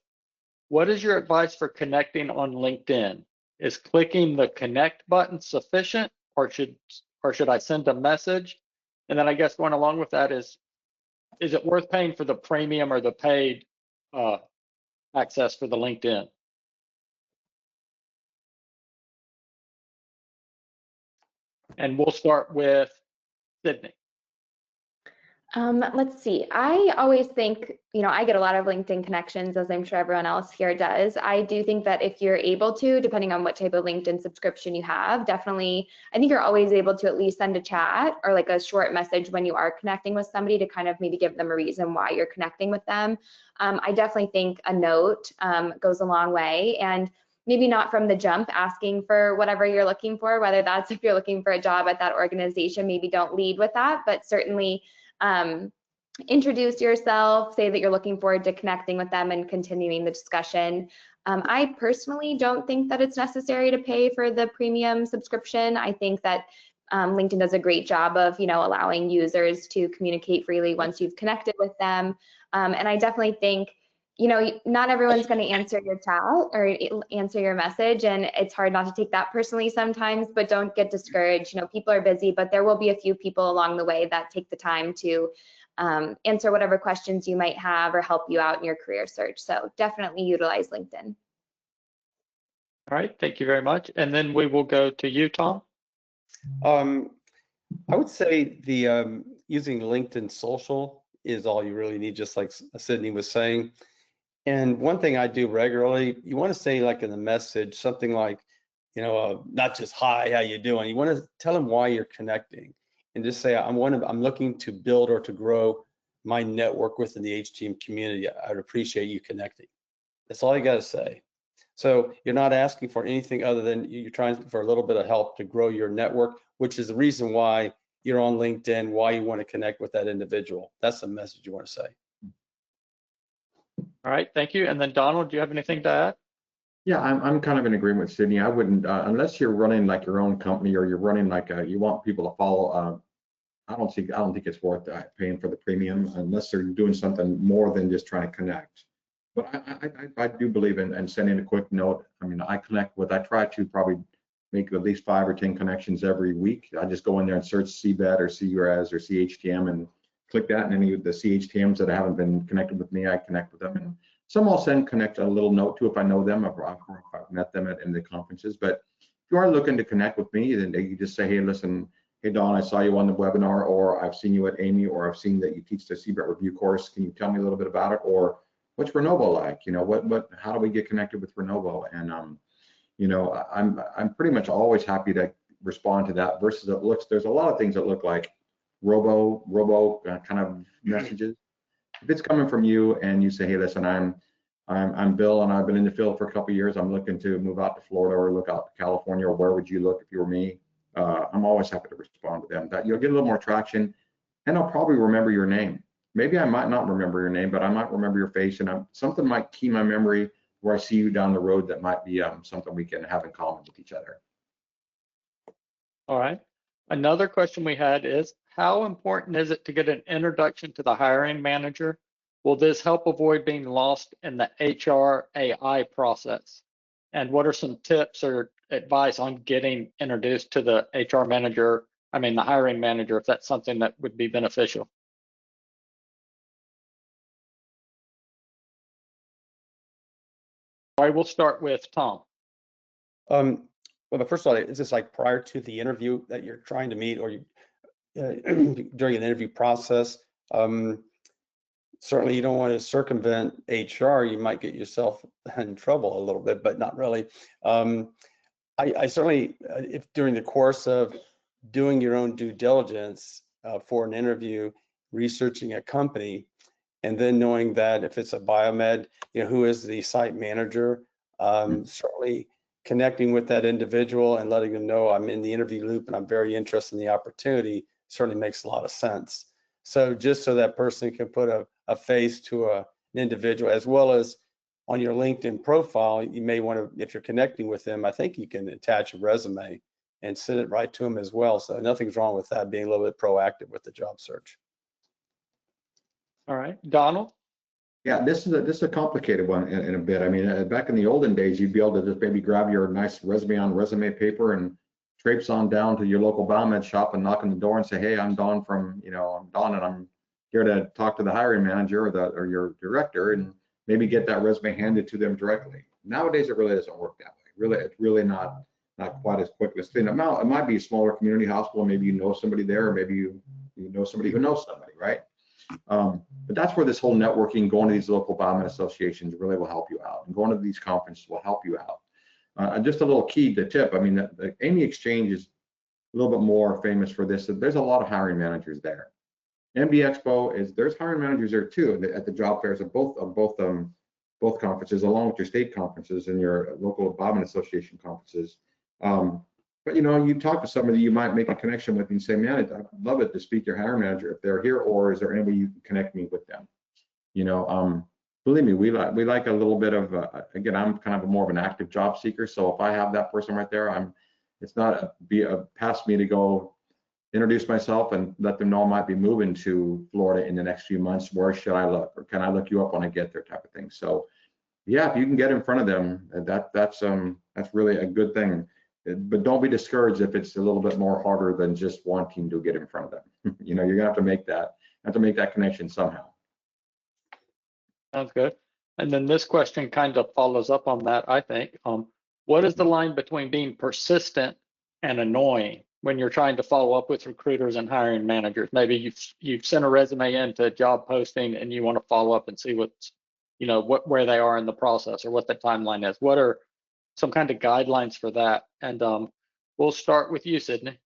What is your advice for connecting on LinkedIn? Is clicking the connect button sufficient, or should I send a message? And then I guess going along with that is it worth paying for the premium or the paid access for the LinkedIn? And we'll start with Sydney. Let's see. I always think, I get a lot of LinkedIn connections, as I'm sure everyone else here does. I do think that if you're able to, depending on what type of LinkedIn subscription you have, definitely, I think you're always able to at least send a chat or like a short message when you are connecting with somebody to kind of maybe give them a reason why you're connecting with them. I definitely think a note goes a long way, and maybe not from the jump asking for whatever you're looking for, whether that's if you're looking for a job at that organization, maybe don't lead with that, but certainly introduce yourself, say that you're looking forward to connecting with them and continuing the discussion. I personally don't think that it's necessary to pay for the premium subscription. I think that LinkedIn does a great job of, allowing users to communicate freely once you've connected with them. And I definitely think, not everyone's going to answer your chat or answer your message, and it's hard not to take that personally sometimes, but don't get discouraged. People are busy, but there will be a few people along the way that take the time to answer whatever questions you might have or help you out in your career search. So definitely utilize LinkedIn. All right, thank you very much. And then we will go to you, Tom. I would say the using LinkedIn social is all you really need, just like Sydney was saying. And one thing I do regularly, you want to say like in the message, something like, not just hi, how you doing? You want to tell them why you're connecting, and just say, I'm looking to build or to grow my network within the HTM community. I'd appreciate you connecting. That's all you got to say. So you're not asking for anything other than you're trying for a little bit of help to grow your network, which is the reason why you're on LinkedIn, why you want to connect with that individual. That's the message you want to say. All right, thank you. And then Donald, do you have anything to add? Yeah, I'm kind of in agreement with Sydney. I wouldn't, unless you're running like your own company or you're running like you want people to follow. I don't think it's worth paying for the premium unless they're doing something more than just trying to connect. But I do believe in sending a quick note. I mean, I try to probably make at least 5 or 10 connections every week. I just go in there and search CBET or CRES or CHTM and click that, and any of the CHTMs that haven't been connected with me, I connect with them. And some I'll connect a little note to if I know them or if I've met them in the conferences. But if you are looking to connect with me, then you just say, hey, listen, hey, Don, I saw you on the webinar, or I've seen you at Amy, or I've seen that you teach the CBET review course. Can you tell me a little bit about it? Or what's Renovo like? How do we get connected with Renovo? And I'm pretty much always happy to respond to that versus there's a lot of things that look like robo kind of messages. If it's coming from you and you say, hey, listen, I'm Bill and I've been in the field for a couple of years. I'm looking to move out to Florida or look out to California, or where would you look if you were me? I'm always happy to respond to them. That you'll get a little more traction, and I'll probably remember your name. Maybe I might not remember your name, but I might remember your face, and something might key my memory where I see you down the road that might be something we can have in common with each other. All right. Another question we had is, how important is it to get an introduction to the hiring manager? Will this help avoid being lost in the HR AI process? And what are some tips or advice on getting introduced to the HR manager, the hiring manager, if that's something that would be beneficial? All right, we'll start with Tom. Well, but first of all, is this like prior to the interview that you're trying to meet, or you during an interview process? Certainly you don't want to circumvent HR. You might get yourself in trouble a little bit, but not really. I certainly, if during the course of doing your own due diligence for an interview, researching a company, and then knowing that if it's a biomed, who is the site manager, certainly connecting with that individual and letting them know I'm in the interview loop and I'm very interested in the opportunity certainly makes a lot of sense. So just so that person can put a face to an individual, as well as on your LinkedIn profile, you may want to, if you're connecting with them, I think you can attach a resume and send it right to them as well. So nothing's wrong with that, being a little bit proactive with the job search. All right, Donald? Yeah, this is a complicated one in a bit. Back in the olden days, you'd be able to just maybe grab your nice resume on resume paper and traipse on down to your local biomed shop and knock on the door and say, hey, I'm Don from, I'm Don and I'm here to talk to the hiring manager or your director, and maybe get that resume handed to them directly. Nowadays, it really doesn't work that way. It's really not quite as quick as thing. It might be a smaller community hospital. Maybe you know somebody there, or maybe you know somebody who knows somebody, right? But that's where this whole networking, going to these local biomed associations really will help you out, and going to these conferences will help you out. And just a little key to tip, the Amy Exchange is a little bit more famous for this. There's a lot of hiring managers there. MD Expo there's hiring managers there too at the job fairs of both conferences, along with your state conferences and your local biomed association conferences. But you talk to somebody you might make a connection with and say, man, I'd love it to speak to your hiring manager if they're here, or is there any way you can connect me with them? Believe me, we like a little bit of, again, I'm kind of more of an active job seeker. So if I have that person right there, it's not past me to go introduce myself and let them know I might be moving to Florida in the next few months. Where should I look, or can I look you up when I get there, type of thing. So yeah, if you can get in front of them, that's really a good thing. But don't be discouraged if it's a little bit more harder than just wanting to get in front of them. You're gonna have to make that connection somehow. Sounds good. And then this question kind of follows up on that, I think. What is the line between being persistent and annoying when you're trying to follow up with recruiters and hiring managers? Maybe you've sent a resume into a job posting and you want to follow up and see where they are in the process, or what the timeline is. What are some kind of guidelines for that? And we'll start with you, Sydney.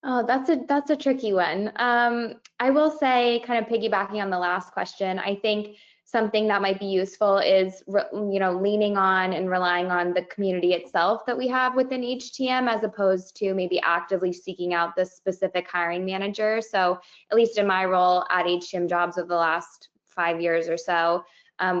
Oh, that's a tricky one. I will say, kind of piggybacking on the last question, I think something that might be useful is, leaning on and relying on the community itself that we have within HTM, as opposed to maybe actively seeking out the specific hiring manager. So at least in my role at HTM Jobs over the last 5 years or so,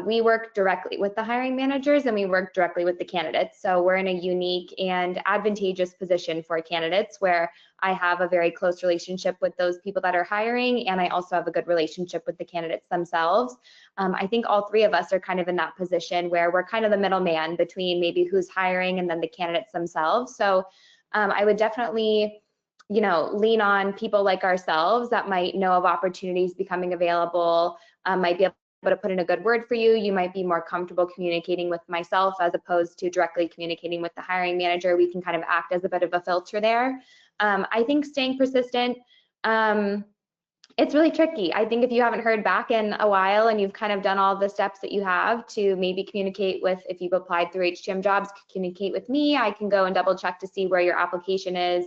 we work directly with the hiring managers and we work directly with the candidates. So we're in a unique and advantageous position for candidates, where I have a very close relationship with those people that are hiring, and I also have a good relationship with the candidates themselves. I think all three of us are kind of in that position where we're kind of the middleman between maybe who's hiring and then the candidates themselves. So I would definitely, lean on people like ourselves that might know of opportunities becoming available, might be able to put in a good word for you. You might be more comfortable communicating with myself as opposed to directly communicating with the hiring manager. We can kind of act as a bit of a filter there. I think staying persistent, it's really tricky. I think if you haven't heard back in a while and you've kind of done all the steps that you have to maybe communicate with, if you've applied through HTM Jobs, communicate with me. I can go and double check to see where your application is.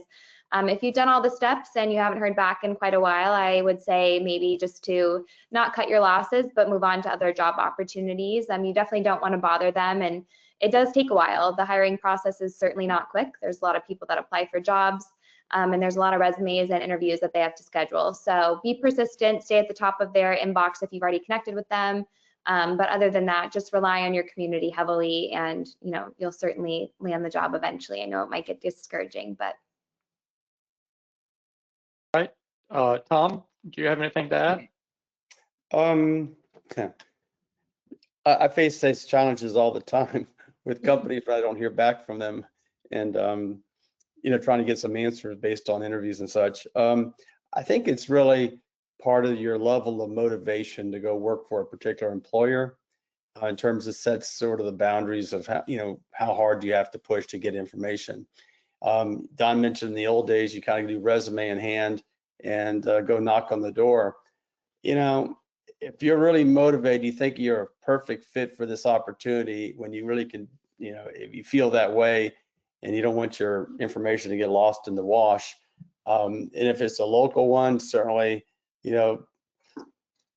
If you've done all the steps and you haven't heard back in quite a while, I would say maybe just to not cut your losses, but move on to other job opportunities. You definitely don't want to bother them, and it does take a while. The hiring process is certainly not quick. There's a lot of people that apply for jobs, and there's a lot of resumes and interviews that they have to schedule. So be persistent, stay at the top of their inbox if you've already connected with them. But other than that, just rely on your community heavily, and you'll certainly land the job eventually. I know it might get discouraging, but. Right. Tom, do you have anything to add? I face these challenges all the time with companies, but I don't hear back from them, and trying to get some answers based on interviews and such. I think it's really part of your level of motivation to go work for a particular employer, in terms of sets sort of the boundaries of how hard do you have to push to get information. Don mentioned in the old days, you kind of do resume in hand and go knock on the door. If you're really motivated, you think you're a perfect fit for this opportunity, when you really can, if you feel that way and you don't want your information to get lost in the wash. And if it's a local one, certainly,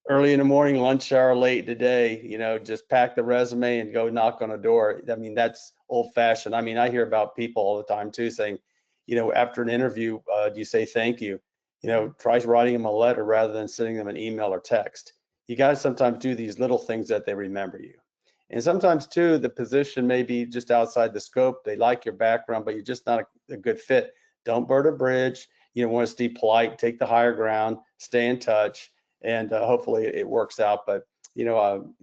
early in the morning, lunch hour, late today, just pack the resume and go knock on a door. I mean, that's old fashioned. I mean, I hear about people all the time too saying, after an interview, do you say thank you? Try writing them a letter rather than sending them an email or text. You got to sometimes do these little things that they remember you. And sometimes too, the position may be just outside the scope. They like your background, but you're just not a good fit. Don't burn a bridge. You want to stay polite, take the higher ground, stay in touch, and hopefully it works out. But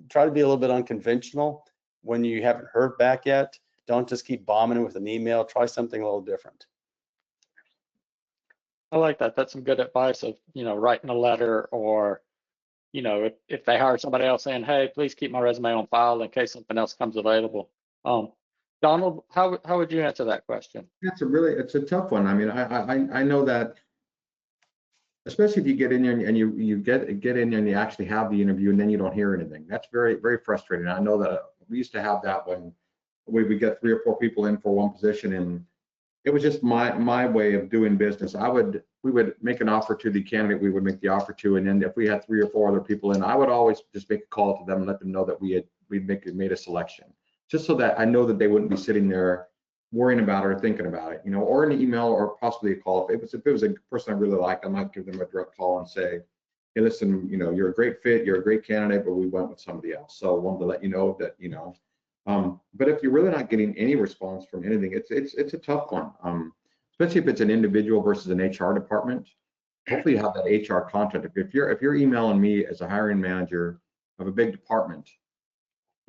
try to be a little bit unconventional when you haven't heard back yet. Don't just keep bombing it with an email. Try something a little different. I like that. That's some good advice of, writing a letter, or, if they hire somebody else, saying, hey, please keep my resume on file in case something else comes available. Donald, how would you answer that question? It's a tough one. I mean, I know that, especially if you get in there and you get in there and you actually have the interview and then you don't hear anything. That's very, very frustrating. I know that we used to have that when we would get 3 or 4 people in for one position, and it was just my way of doing business. We would make an offer to the candidate we would make the offer to, and then if we had 3 or 4 other people in, I would always just make a call to them and let them know that we'd made a selection, just so that I know that they wouldn't be sitting there worrying about it or thinking about it, or an email or possibly a call. If it was a person I really like, I might give them a direct call and say, hey, listen, you're a great fit, you're a great candidate, but we went with somebody else. So I wanted to let you know that, but if you're really not getting any response from anything, it's a tough one, especially if it's an individual versus an HR department. Hopefully you have that HR content. If you're emailing me as a hiring manager of a big department,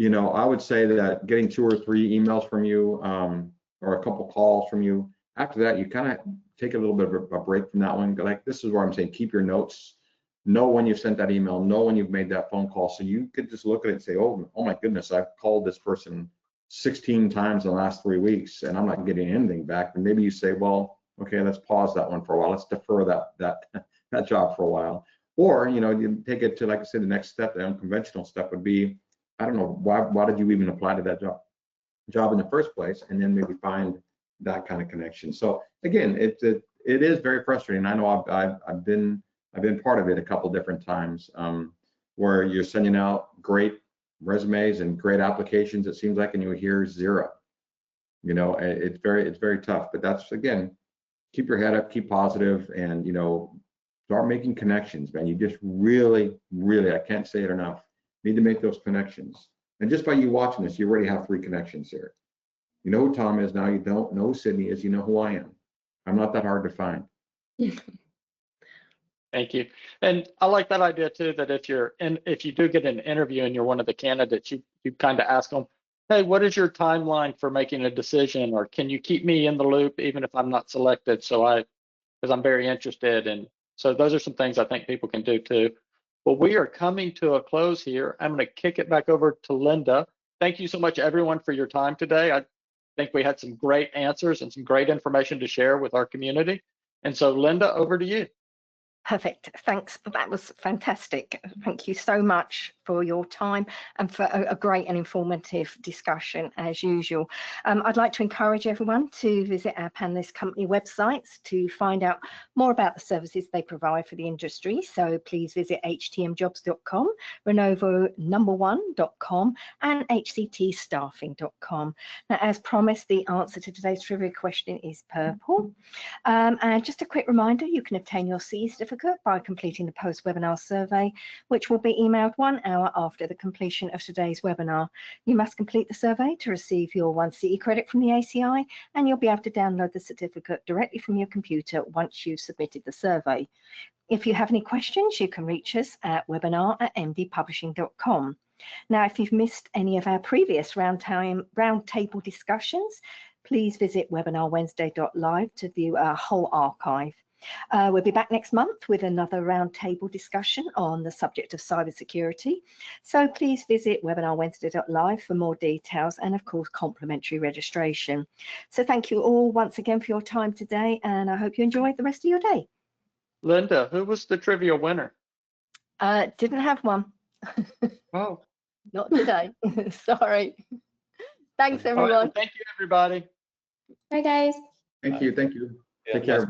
I would say that getting 2 or 3 emails from you, or a couple calls from you, after that, you kind of take a little bit of a break from that one. Like, this is where I'm saying, keep your notes, know when you've sent that email, know when you've made that phone call, so you could just look at it and say, oh my goodness, I've called this person 16 times in the last 3 weeks and I'm not getting anything back. And maybe you say, well, okay, let's pause that one for a while. Let's defer that job for a while. Or, you take it to, like I said, the next step, the unconventional step would be, I don't know, why did you even apply to that job in the first place? And then maybe find that kind of connection. So again, it is very frustrating. I know I've been part of it a couple different times, where you're sending out great resumes and great applications, it seems like, and you hear 0. It's very tough. But that's, again, keep your head up, keep positive, and start making connections, man. You just really, I can't say it enough, need to make those connections. And just by you watching this, you already have 3 connections here. You know who Tom is now. You don't know who Sydney is. You know who I am. I'm not that hard to find. Thank you. And I like that idea too, that if you do get an interview and you're one of the candidates, you kind of ask them, hey, what is your timeline for making a decision? Or can you keep me in the loop even if I'm not selected? Because I'm very interested. And so those are some things I think people can do too. Well, we are coming to a close here. I'm going to kick it back over to Linda. Thank you so much, everyone, for your time today. I think we had some great answers and some great information to share with our community. And so, Linda, over to you. Perfect. Thanks. That was fantastic. Thank you so much for your time and for a great and informative discussion as usual. I'd like to encourage everyone to visit our Panelist company websites to find out more about the services they provide for the industry. So please visit htmjobs.com, Renovo1.com, and hctstaffing.com. Now, as promised, the answer to today's trivia question is purple. And just a quick reminder, you can obtain your CE certificate by completing the post-webinar survey, which will be emailed 1 hour after the completion of today's webinar. You must complete the survey to receive your 1 CE credit from the ACI, and you'll be able to download the certificate directly from your computer once you've submitted the survey. If you have any questions, you can reach us at webinar@mdpublishing.com. Now, if you've missed any of our previous roundtable discussions, please visit webinarwednesday.live to view our whole archive. We'll be back next month with another roundtable discussion on the subject of cybersecurity. So please visit webinarwednesday.live for more details and, of course, complimentary registration. So thank you all once again for your time today, and I hope you enjoyed the rest of your day. Linda, who was the trivia winner? Didn't have one. Oh, Not today. Sorry. Thanks, all right. everyone. Well, thank you, everybody. Bye, guys. Thank you. Thank you. Yeah, Take care. nice.